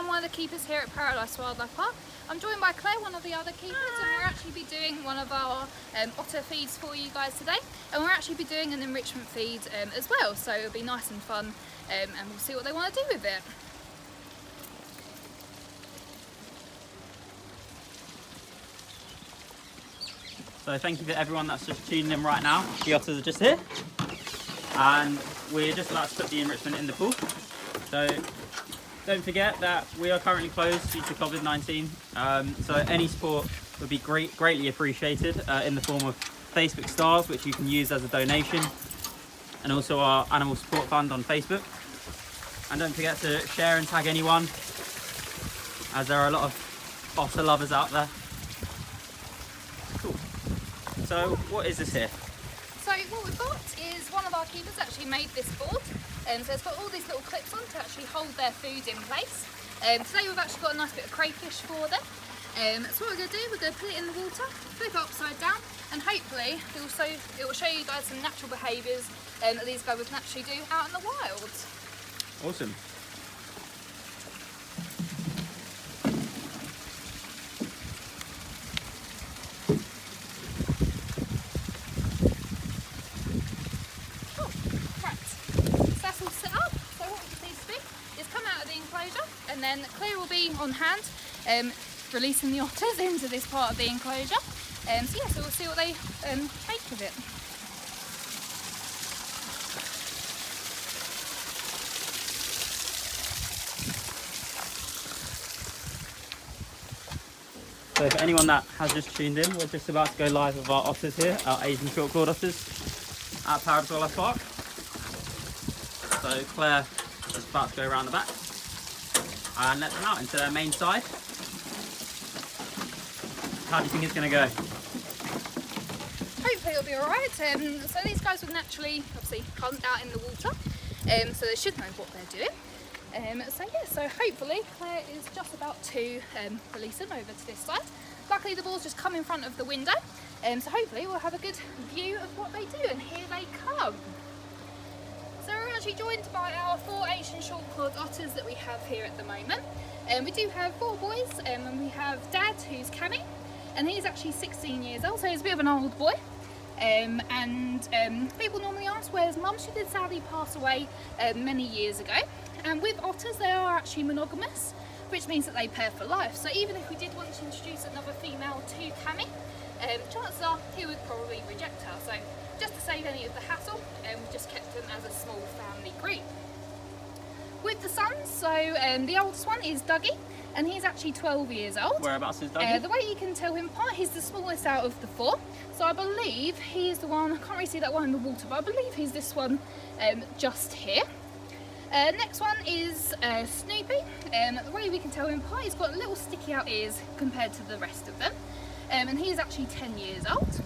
I'm one of the keepers here at Paradise Wildlife Park. I'm joined by Claire, one of the other keepers, and we'll actually be doing one of our otter feeds for you guys today. And we'll actually be doing an enrichment feed as well, so it'll be nice and fun, and we'll see what they want to do with it. So thank you for everyone that's just tuning in right now. The otters are just here, and we're just about to put the enrichment in the pool. So don't forget that we are currently closed due to COVID-19. So any support would be greatly appreciated in the form of Facebook stars, which you can use as a donation, and also our Animal Support Fund on Facebook. And don't forget to share and tag anyone, as there are a lot of otter lovers out there. Cool. So what is this here? So what we've got is one of our keepers actually made this board. So it's got all these little clips on to actually hold their food in place. Today we've actually got a nice bit of crayfish for them. So what we're going to do, we're going to put it in the water, flip it upside down, and hopefully it will show you guys some natural behaviours that these guys would naturally do out in the wild. Awesome. And then Claire will be on hand releasing the otters into this part of the enclosure. So yeah, so we'll see what they take of it. So for anyone that has just tuned in, we're just about to go live with our otters here, our Asian Short-Clawed Otters at Paradise Wildlife Park. So Claire is about to go around the back and let them out into their main side. How do you think it's going to go? Hopefully it'll be alright. So these guys would naturally, obviously, hunt out in the water, so they should know what they're doing. So yeah, so hopefully Claire is just about to release them over to this side. Luckily the balls just come in front of the window, so hopefully we'll have a good view of what they do, and here they come. So we're actually joined by our 4 Asian Short-Clawed Otters that we have here at the moment. We do have 4 boys, and we have Dad, who's Cammy, and he's actually 16 years old, so he's a bit of an old boy. People normally ask where's Mum. She did sadly pass away many years ago. And with otters, they are actually monogamous, which means that they pair for life. So even if we did want to introduce another female to Cammy, chances are he would probably reject her. So just to save any of the hassle, we've just kept them as a small family group. With the sons, so the oldest one is Dougie, and he's actually 12 years old. Whereabouts is Dougie? The way you can tell him apart, he's the smallest out of the 4. So I believe he's the one, I can't really see that one in the water, but I believe he's this one just here. Next one is Snoopy. The way we can tell him apart, he's got little sticky out ears compared to the rest of them. And he's actually 10 years old.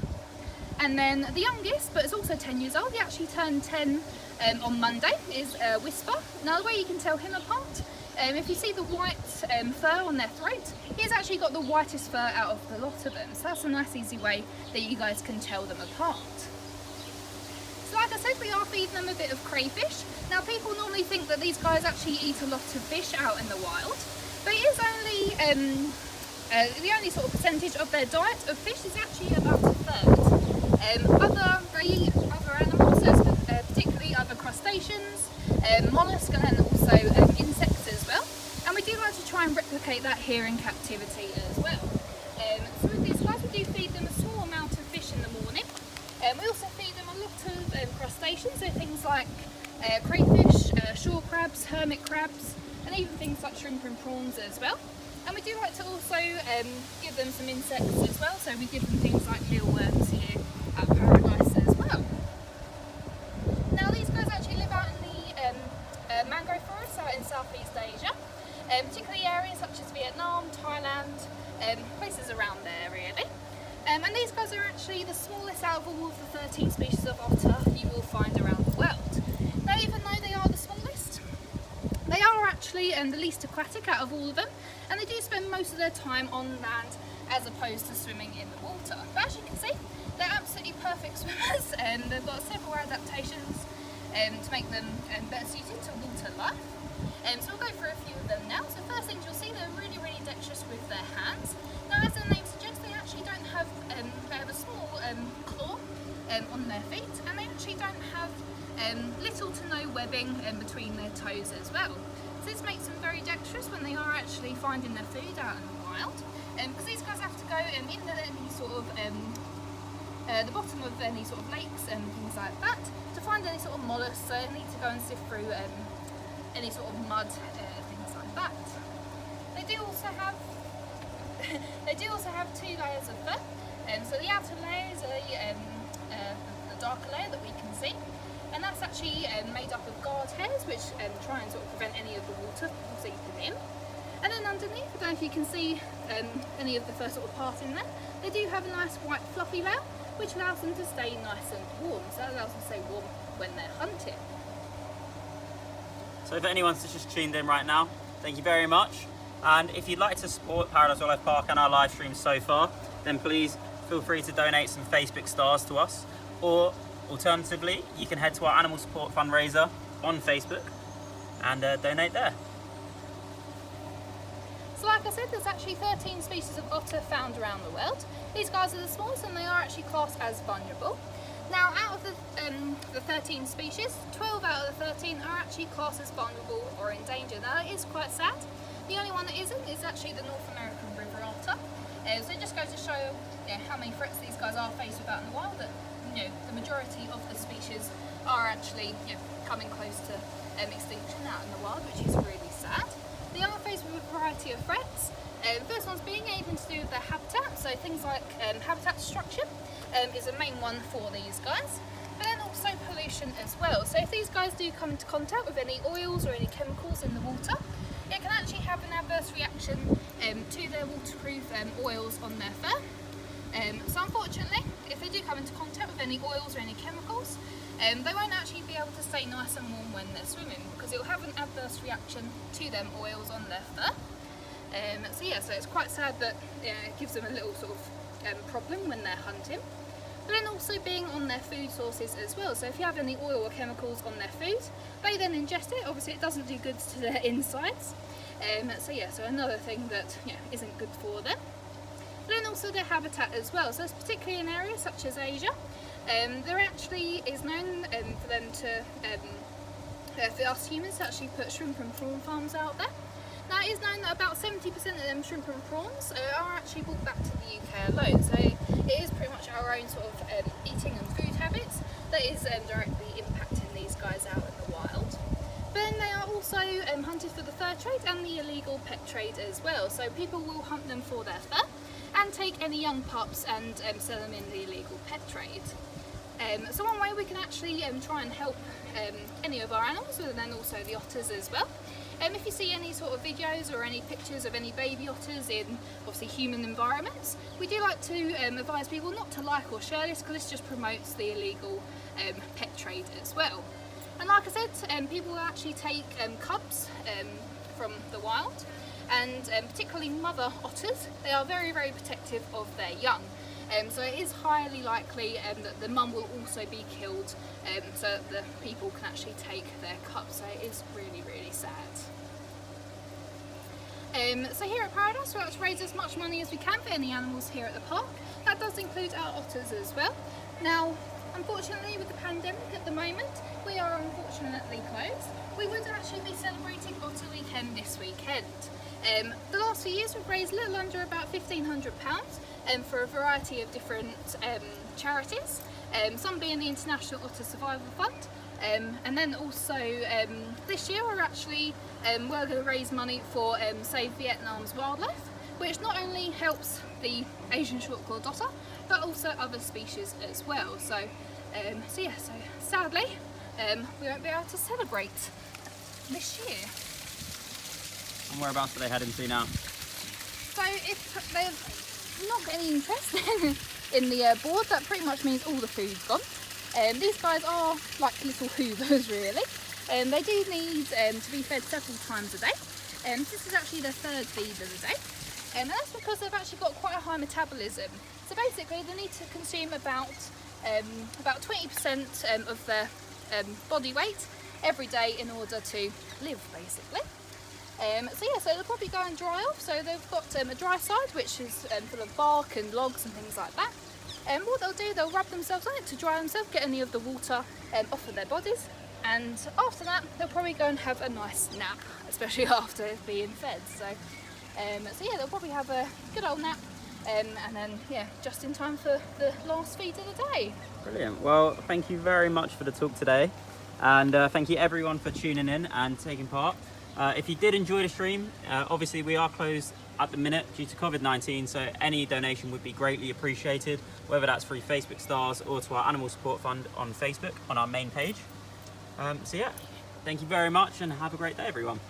And then the youngest, but is also 10 years old, he actually turned 10 on Monday, is Whisper. Now the way you can tell him apart, if you see the white fur on their throat, he's actually got the whitest fur out of the lot of them. So that's a nice easy way that you guys can tell them apart. So like I said, we are feeding them a bit of crayfish. Now people normally think that these guys actually eat a lot of fish out in the wild, but it is only, the only sort of percentage of their diet of fish is actually about a third. They eat other animals, particularly other crustaceans, mollusks, and then also insects as well. And we do like to try and replicate that here in captivity as well. So with these guys, we do feed them a small amount of fish in the morning. We also feed them a lot of crustaceans, so things like crayfish, shore crabs, hermit crabs, and even things like shrimp and prawns as well. And we do like to also give them some insects as well, so we give them things like mealworms here at Paradise as well. Now these guys actually live out in the mangrove forests out in Southeast Asia, particularly areas such as Vietnam, Thailand, places around there really. And these guys are actually the smallest out of all of the 13 species of otter you will find around the world. Now even though they are the smallest, they are actually the least aquatic out of all of them, and they do spend most of their time on land as opposed to swimming in the water. But as you can see, they're absolutely perfect swimmers, and they've got several adaptations to make them better suited to water life. So we'll go through a few of them now. So first things you'll see, they're really dexterous with their hands. Now as the name suggests, they actually don't have, they have a small claw on their feet, and they actually don't have little to no webbing between their toes as well. So this makes them very dexterous when they are actually finding their food out in the wild, because these guys have to go into any sort of the bottom of any sort of lakes and things like that to find any sort of mollusks. So they need to go and sift through any sort of mud, things like that. They do also have two layers of fur. So the outer layer is the darker layer that we can see, and that's actually made up of guard hairs, which try and sort of prevent any of the water from seeping in. And then underneath, I don't know if you can see any of the fur sort of part in there, they do have a nice white fluffy layer, which allows them to stay nice and warm. So that allows them to stay warm when they're hunting. So if anyone's just tuned in right now, thank you very much. And if you'd like to support Paradise Wildlife Park and our live stream so far, then please feel free to donate some Facebook stars to us. Or alternatively, you can head to our animal support fundraiser on Facebook and donate there. So like I said, there's actually 13 species of otter found around the world. These guys are the smallest and they are actually classed as vulnerable. Now out of the 13 species, 12 out of the 13 are actually classed as vulnerable or endangered. Now it is quite sad. The only one that isn't is actually the North American river otter. So it just goes to show how many threats these guys are faced with out in the wild, that the majority of the species are actually coming close to extinction out in the wild, which is really sad. They are faced with a variety of threats. The first one's being anything to do with their habitat, so things like habitat destruction is a main one for these guys. But then also pollution as well. So if these guys do come into contact with any oils or any chemicals in the water, it can actually have an adverse reaction to their waterproof oils on their fur. So unfortunately, if they do come into contact with any oils or any chemicals, they won't actually be able to stay nice and warm when they're swimming, because it will have an adverse reaction to them oils on their fur. So it's quite sad that it gives them a little sort of problem when they're hunting. But then also being on their food sources as well. So if you have any oil or chemicals on their food, they then ingest it. Obviously it doesn't do good to their insides. So another thing that isn't good for them. But then also their habitat as well. So it's particularly in areas such as Asia. There actually is known for them to, for us humans to actually put shrimp and prawn farms out there. Now it is known that about 70% of them shrimp and prawns are actually brought back to the UK alone. So it is pretty much our own sort of eating and food habits that is directly impacting these guys out in the wild. But then they are also hunted for the fur trade and the illegal pet trade as well. So people will hunt them for their fur and take any young pups and sell them in the illegal pet trade. So one way we can actually try and help any of our animals, and then also the otters as well. If you see any sort of videos or any pictures of any baby otters in obviously human environments, we do like to advise people not to like or share this, because this just promotes the illegal pet trade as well. And like I said, people will actually take cubs from the wild, and particularly mother otters, they are very protective of their young. So it is highly likely that the mum will also be killed, so that the people can actually take their cubs. So it is really sad. So here at Paradise, we like to raise as much money as we can for any animals here at the park. That does include our otters as well. Now, unfortunately, with the pandemic at the moment, we are unfortunately closed. We would actually be celebrating Otter Weekend this weekend. The last few years we've raised a little under about £1,500 for a variety of different charities, some being the International Otter Survival Fund, and then also this year we're going to raise money for Save Vietnam's Wildlife, which not only helps the Asian Short-Clawed Otter but also other species as well. So sadly we won't be able to celebrate this year. And whereabouts are they heading to now? So if they've not got any interest in the board, that pretty much means all the food's gone. These guys are like little hoovers really. They do need to be fed several times a day. This is actually their third feed of the day. And that's because they've actually got quite a high metabolism. So basically they need to consume about 20% of their body weight every day in order to live, basically. So yeah, so they'll probably go and dry off. So they've got a dry side, which is full of bark and logs and things like that. What they'll do, they'll rub themselves on it to dry themselves, get any of the water off of their bodies. And after that, they'll probably go and have a nice nap, especially after being fed. So yeah, they'll probably have a good old nap. And then, yeah, just in time for the last feed of the day. Brilliant. Well, thank you very much for the talk today. And thank you everyone for tuning in and taking part. If you did enjoy the stream, obviously we are closed at the minute due to COVID-19, so any donation would be greatly appreciated, whether that's through Facebook Stars or to our Animal Support Fund on Facebook, on our main page. So yeah, thank you very much and have a great day, everyone.